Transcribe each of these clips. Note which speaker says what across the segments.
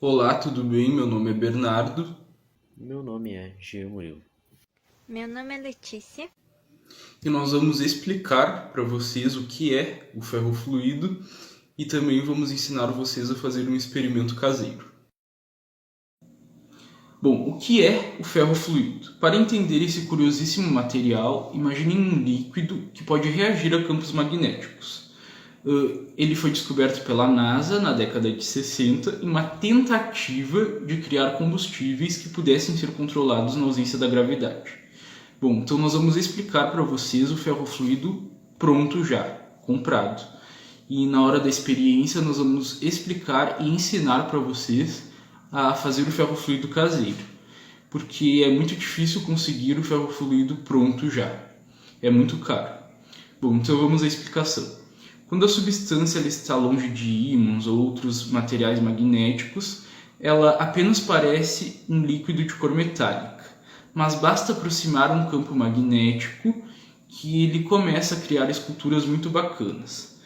Speaker 1: Olá, tudo bem? Meu nome é Bernardo
Speaker 2: Meu nome é Jean Murilo.
Speaker 3: Meu nome é Letícia.
Speaker 1: e nós vamos explicar para vocês o que é o ferro fluido e também vamos ensinar vocês a fazer um experimento caseiro. Bom, o que é o ferro fluido? Para entender esse curiosíssimo material, imaginem um líquido que pode reagir a campos magnéticos. Ele foi descoberto pela NASA na década de 60 em uma tentativa de criar combustíveis que pudessem ser controlados na ausência da gravidade. Bom, então nós vamos explicar para vocês o ferro fluido pronto já, comprado. E na hora da experiência nós vamos explicar e ensinar para vocês a fazer o ferro fluido caseiro, porque é muito difícil conseguir o ferro fluido pronto já. É muito caro. Bom, então vamos à explicação. Quando a substância ela está longe de ímãs ou outros materiais magnéticos, ela apenas parece um líquido de cor metálica, mas basta aproximar um campo magnético que ele começa a criar esculturas muito bacanas.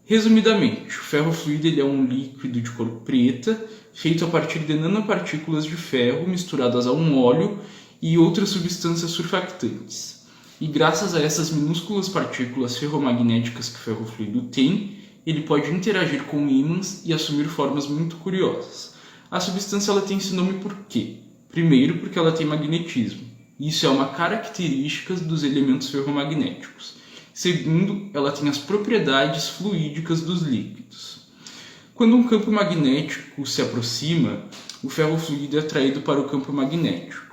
Speaker 1: Resumidamente, o ferro fluido ele é um líquido de cor preta, feito a partir de nanopartículas de ferro misturadas a um óleo e outras substâncias surfactantes. E graças a essas minúsculas partículas ferromagnéticas que o ferro fluido tem, ele pode interagir com ímãs e assumir formas muito curiosas. A substância ela tem esse nome por quê? Primeiro, porque ela tem magnetismo. Isso é uma característica dos elementos ferromagnéticos. Segundo, ela tem as propriedades fluídicas dos líquidos. Quando um campo magnético se aproxima, o ferro fluido é atraído para o campo magnético,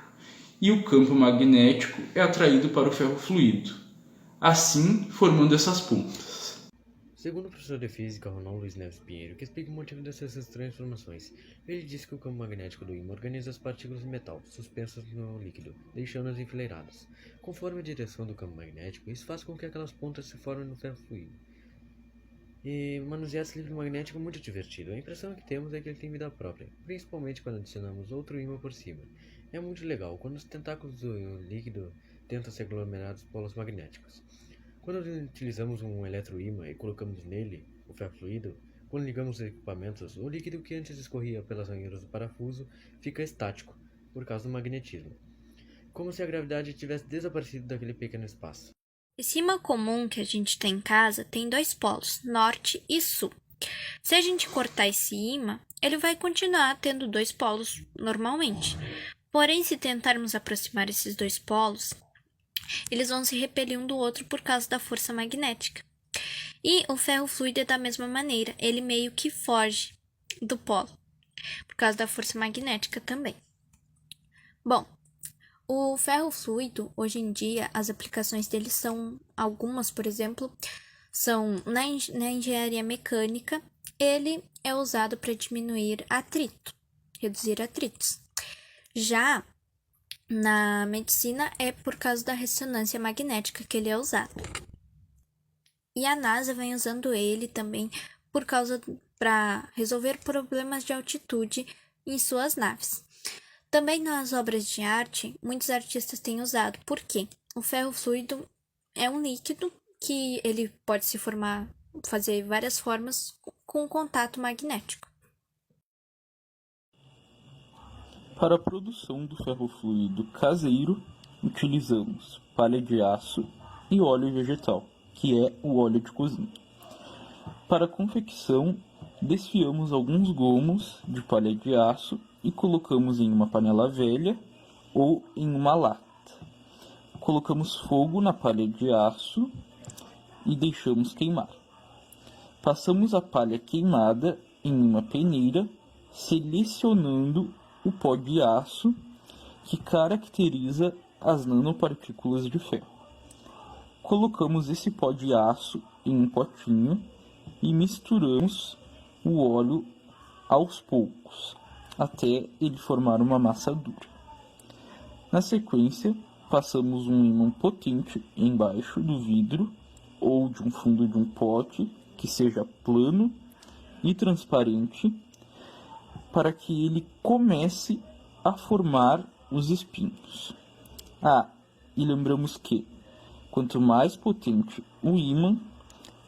Speaker 1: e o campo magnético é atraído para o ferro fluido, assim formando essas pontas.
Speaker 2: Segundo o professor de física Ronaldo Luiz Neves Pinheiro, que explica o motivo dessas transformações, ele diz que o campo magnético do ímã organiza as partículas de metal suspensas no líquido, deixando-as enfileiradas. Conforme a direção do campo magnético, isso faz com que aquelas pontas se formem no ferro fluido. E manusear esse líquido magnético é muito divertido. A impressão que temos é que ele tem vida própria, principalmente quando adicionamos outro ímã por cima. É muito legal quando os tentáculos do líquido tentam se aglomerar dos polos magnéticos. Quando utilizamos um eletroímã e colocamos nele o ferro fluido, quando ligamos os equipamentos, o líquido que antes escorria pelas ranhuras do parafuso fica estático por causa do magnetismo, como se a gravidade tivesse desaparecido daquele pequeno espaço.
Speaker 3: Esse ímã comum que a gente tem em casa tem dois polos, norte e sul. Se a gente cortar esse ímã, ele vai continuar tendo dois polos normalmente. Porém, se tentarmos aproximar esses dois polos, eles vão se repelir um do outro por causa da força magnética. E o ferro fluido é da mesma maneira, ele meio que foge do polo, por causa da força magnética também. Bom, o ferro fluido, hoje em dia, as aplicações dele são algumas, por exemplo, são na engenharia mecânica, ele é usado para diminuir atrito, reduzir atritos. Já na medicina é por causa da ressonância magnética que ele é usado. E a NASA vem usando ele também por causa para resolver problemas de altitude em suas naves. Também nas obras de arte, muitos artistas têm usado, porque o ferro fluido é um líquido que ele pode se formar, fazer várias formas com contato magnético.
Speaker 1: Para a produção do ferro fluido caseiro, utilizamos palha de aço e óleo vegetal, que é o óleo de cozinha. Para a confecção, desfiamos alguns gomos de palha de aço e colocamos em uma panela velha ou em uma lata. Colocamos fogo na palha de aço e deixamos queimar. Passamos a palha queimada em uma peneira, selecionando o pó de aço que caracteriza as nanopartículas de ferro. Colocamos esse pó de aço em um potinho e misturamos o óleo aos poucos, até ele formar uma massa dura. Na sequência, passamos um ímã potente embaixo do vidro ou de um fundo de um pote que seja plano e transparente para que ele comece a formar os espinhos. E lembramos que quanto mais potente o ímã,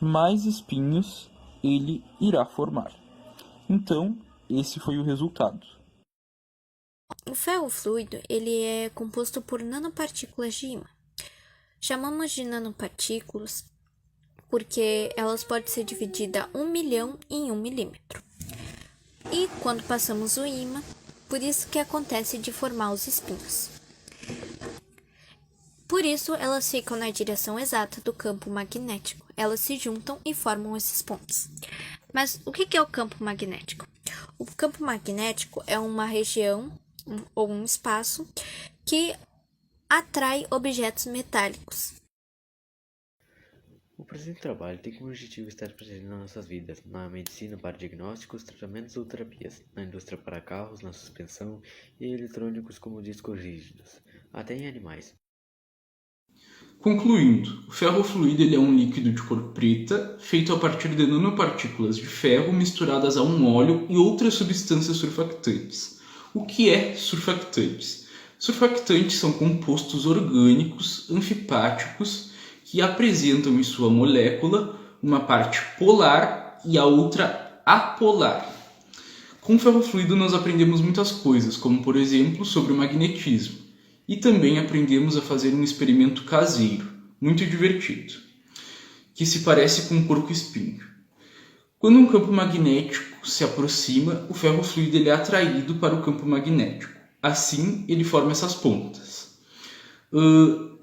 Speaker 1: mais espinhos ele irá formar. Então, esse foi o resultado.
Speaker 3: O ferro fluido ele é composto por nanopartículas de ímã. Chamamos de nanopartículas porque elas podem ser divididas 1 milhão em 1 milímetro. E quando passamos o ímã, por isso que acontece de formar os espinhos. Por isso, elas ficam na direção exata do campo magnético. Elas se juntam e formam esses pontos. Mas o que é o campo magnético? O campo magnético é uma região ou um espaço que atrai objetos metálicos.
Speaker 2: O presente trabalho tem como objetivo estar presente nas nossas vidas, na medicina para diagnósticos, tratamentos ou terapias, na indústria para carros, na suspensão e eletrônicos como discos rígidos, até em animais.
Speaker 1: Concluindo, o ferro fluido ele é um líquido de cor preta, feito a partir de nanopartículas de ferro misturadas a um óleo e outras substâncias surfactantes. O que é surfactantes? Surfactantes são compostos orgânicos anfipáticos que apresentam em sua molécula uma parte polar e a outra apolar. Com o ferro fluido nós aprendemos muitas coisas, como por exemplo sobre o magnetismo. E também aprendemos a fazer um experimento caseiro, muito divertido, que se parece com um porco-espinho. Quando um campo magnético se aproxima, o ferro fluido ele é atraído para o campo magnético. Assim, ele forma essas pontas.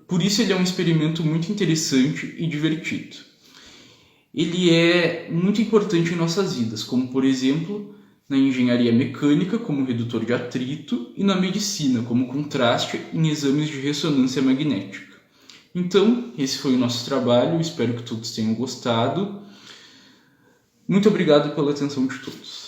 Speaker 1: Por isso ele é um experimento muito interessante e divertido. Ele é muito importante em nossas vidas, como por exemplo, na engenharia mecânica como redutor de atrito e na medicina como contraste em exames de ressonância magnética. Então, esse foi o nosso trabalho, espero que todos tenham gostado. Muito obrigado pela atenção de todos.